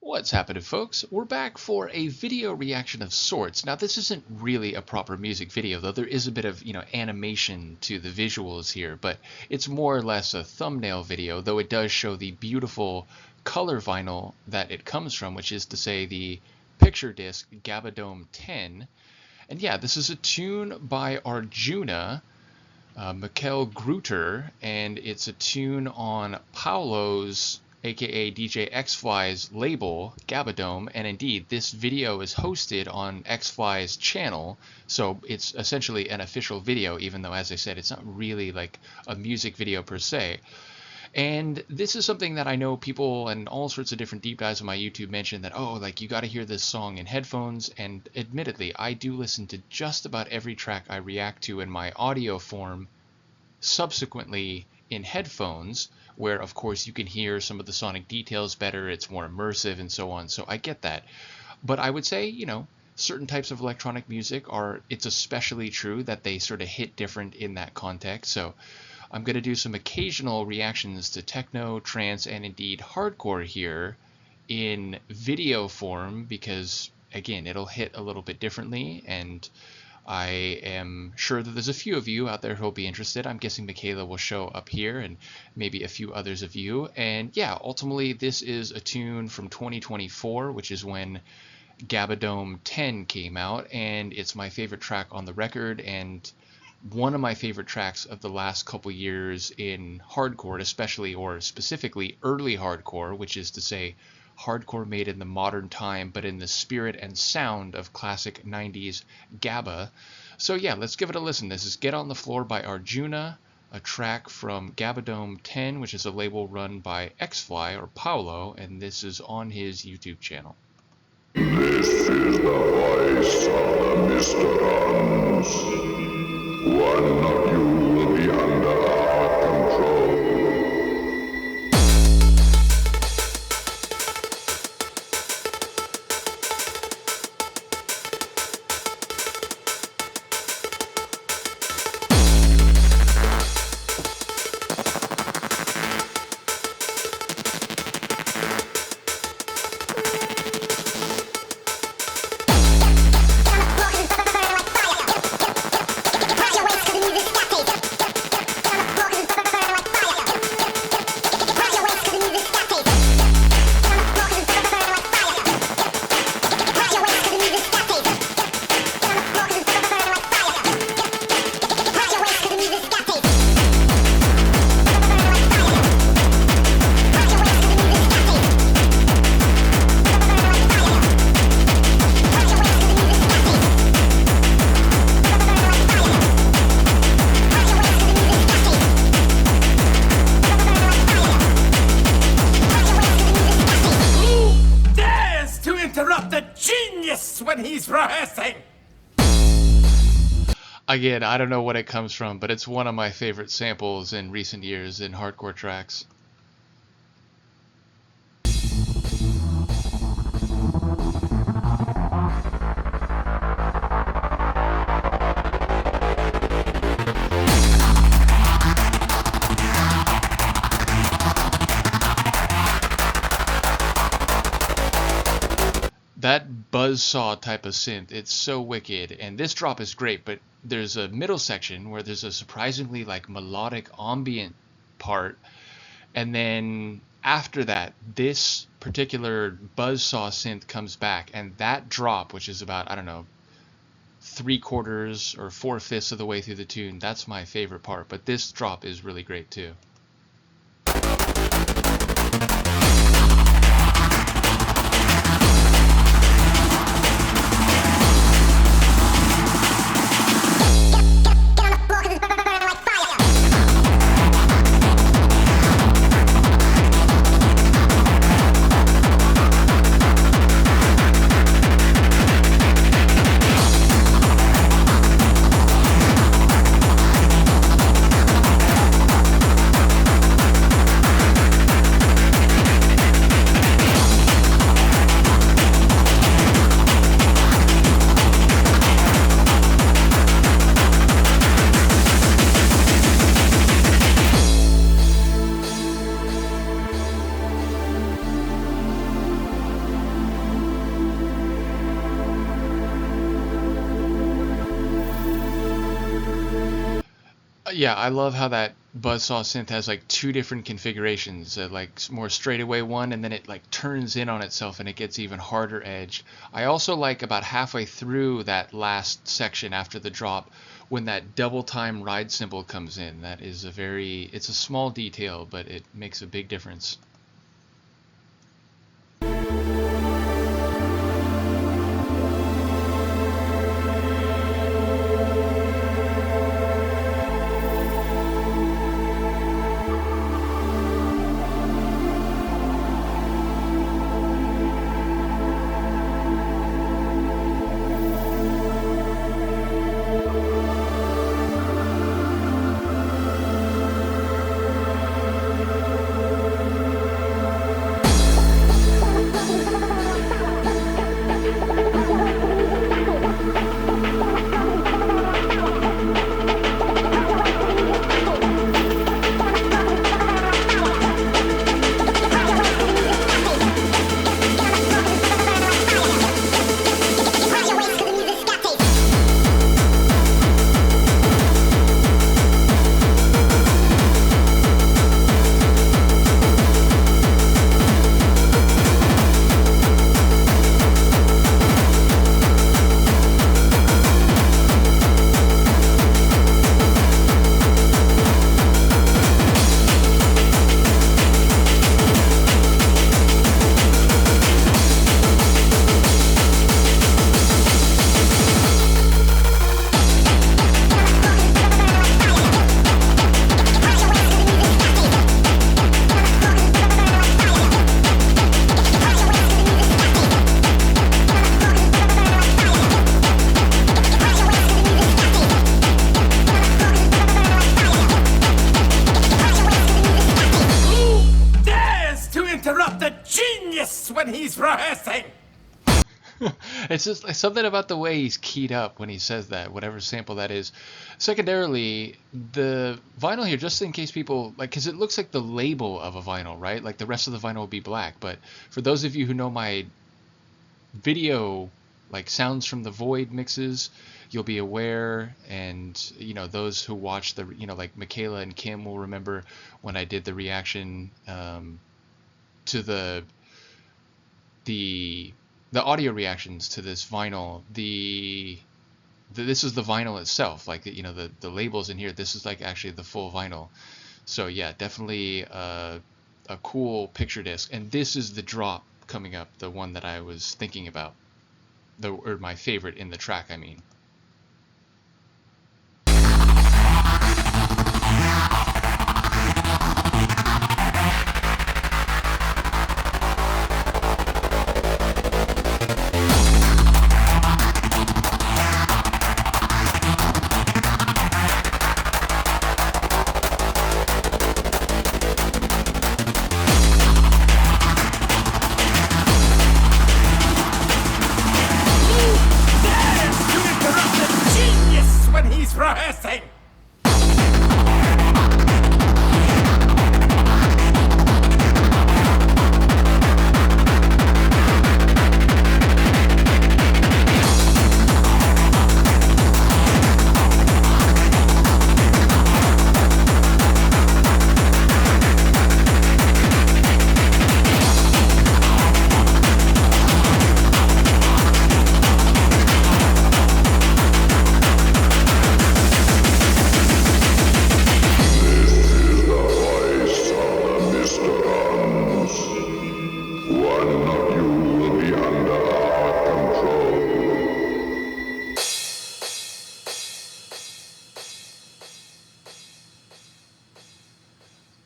What's happening, folks? We're back for a video reaction of sorts. Now, this isn't really a proper music video, though there is a bit of, animation to the visuals here, but it's more or less a thumbnail video, though it does show the beautiful color vinyl that it comes from, which is to say the picture disc Gabbadome 10. And yeah, this is a tune by Arjuna, Mikhail Gruter, and it's a tune on Paolo's aka DJ Xfly's label, Gabbadome, and indeed this video is hosted on Xfly's channel, so it's essentially an official video, even though, as I said, it's not really like a music video per se. And this is something that I know people and all sorts of different deep dives on my YouTube mention that, oh, like you got to hear this song in headphones, and admittedly, I do listen to just about every track I react to in my audio form subsequently in headphones, where of course you can hear some of the sonic details better, it's more immersive and so on, so I get that. But I would say, certain types of electronic music it's especially true that they sort of hit different in that context. So I'm going to do some occasional reactions to techno, trance, and indeed hardcore here in video form because, again, it'll hit a little bit differently, and I am sure that there's a few of you out there who will be interested. I'm guessing Michaela will show up here and maybe a few others of you. And yeah, ultimately this is a tune from 2024, which is when Gabbadome 10 came out, and it's my favorite track on the record and one of my favorite tracks of the last couple years in hardcore, especially or specifically early hardcore, which is to say hardcore made in the modern time, but in the spirit and sound of classic 90s Gabba. So yeah, let's give it a listen. This is Get on the Floor by Arjuna, a track from Gabbadome 10, which is a label run by Xfly or Paolo, and this is on his YouTube channel. This is the voice of the Mysterons. One of you will be under our control. Interrupt the genius when he's rehearsing! Again, I don't know what it comes from, but it's one of my favorite samples in recent years in hardcore tracks. That buzzsaw type of synth, it's so wicked, and this drop is great, but there's a middle section where there's a surprisingly melodic ambient part, and then after that this particular buzzsaw synth comes back, and that drop, which is about, I don't know, 3/4 or 4/5 of the way through the tune, that's my favorite part, but this drop is really great too. Yeah, I love how that buzzsaw synth has like two different configurations, like more straightaway one, and then it like turns in on itself and it gets even harder edged. I also like about halfway through that last section after the drop when that double time ride cymbal comes in. That is it's a small detail, but it makes a big difference. When he's rehearsing. It's just like something about the way he's keyed up when he says that, whatever sample that is. Secondarily, the vinyl here, just in case people like, because it looks like the label of a vinyl, right? Like the rest of the vinyl will be black. But for those of you who know my video, like Sounds from the Void mixes, you'll be aware, and you know, those who watch the, you know, like Michaela and Kim will remember when I did the reaction to the audio reactions to this vinyl. This is the vinyl itself, like, you know, the labels in here. This is like actually the full vinyl. So yeah, definitely a cool picture disc. And this is the drop coming up, the one that I was thinking about, or my favorite in the track, I mean.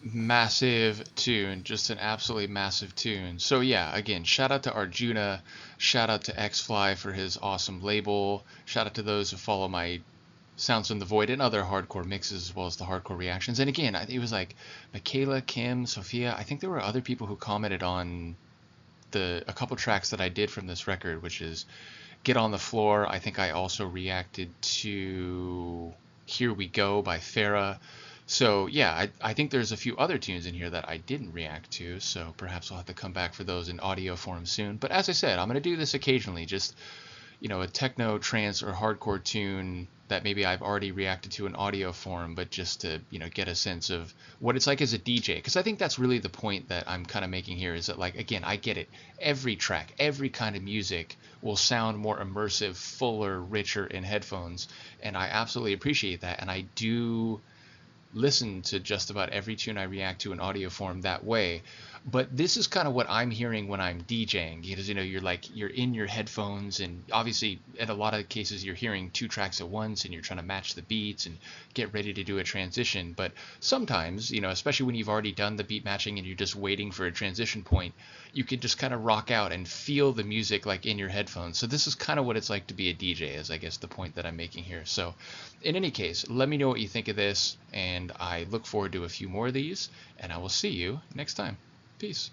Massive tune, just an absolutely massive tune. So yeah, again, shout out to Arjuna, shout out to Xfly for his awesome label, shout out to those who follow my Sounds from the Void and other hardcore mixes, as well as the hardcore reactions. And again, it was like Michaela, Kim, Sophia. I think there were other people who commented on a couple tracks that I did from this record, which is Get on the Floor. I think I also reacted to Here We Go by Farah. So yeah, I think there's a few other tunes in here that I didn't react to, so perhaps I'll have to come back for those in audio form soon. But as I said, I'm going to do this occasionally, just, a techno, trance, or hardcore tune that maybe I've already reacted to in audio form, but just to, get a sense of what it's like as a DJ. Because I think that's really the point that I'm kind of making here, is that, like, again, I get it. Every track, every kind of music will sound more immersive, fuller, richer in headphones. And I absolutely appreciate that. And I do listen to just about every tune I react to in audio form that way. But this is kind of what I'm hearing when I'm DJing, because you're in your headphones, and obviously in a lot of cases you're hearing two tracks at once and you're trying to match the beats and get ready to do a transition. But sometimes, especially when you've already done the beat matching and you're just waiting for a transition point, you can just kind of rock out and feel the music like in your headphones. So this is kind of what it's like to be a DJ, is I guess the point that I'm making here. So in any case, let me know what you think of this, and I look forward to a few more of these, and I will see you next time. Peace.